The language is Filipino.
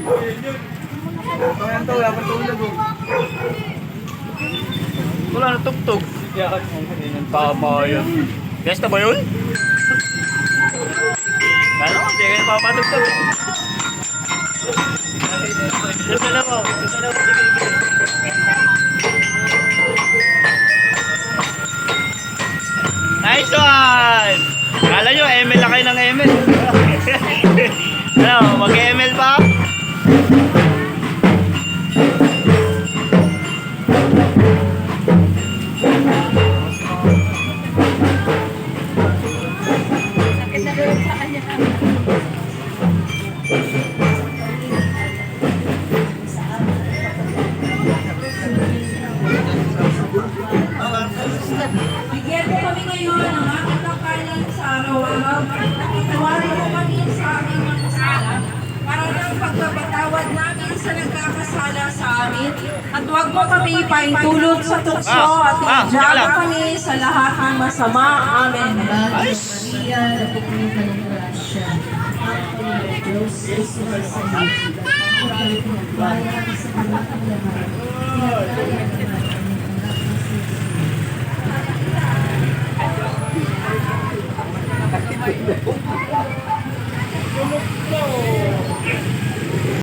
Kaya to, wala pa tulog. Wala na tugtog. Tama yun. Fiesta ba yun? Kala ko, hindi kayo papatugtog. Ito na mo. Nice one! Kala nyo, ML na kayo ng ML. Ano, mag-ML pa? Bigyan mo kami ngayon ng aking kakalan sa araw-araw. Patawarin mo kami sa aming mga kasala para ng pagkapatawad namin sa nagkakasala sa amin. At huwag mo kami ipaintulot sa tukso at idiyagan kami sa lahat ng masama. Amen. Maria, napupunta ng grasya. Ang Diyos, Isus sa iyo. Ang pinagbayan sa lahat ng lahat.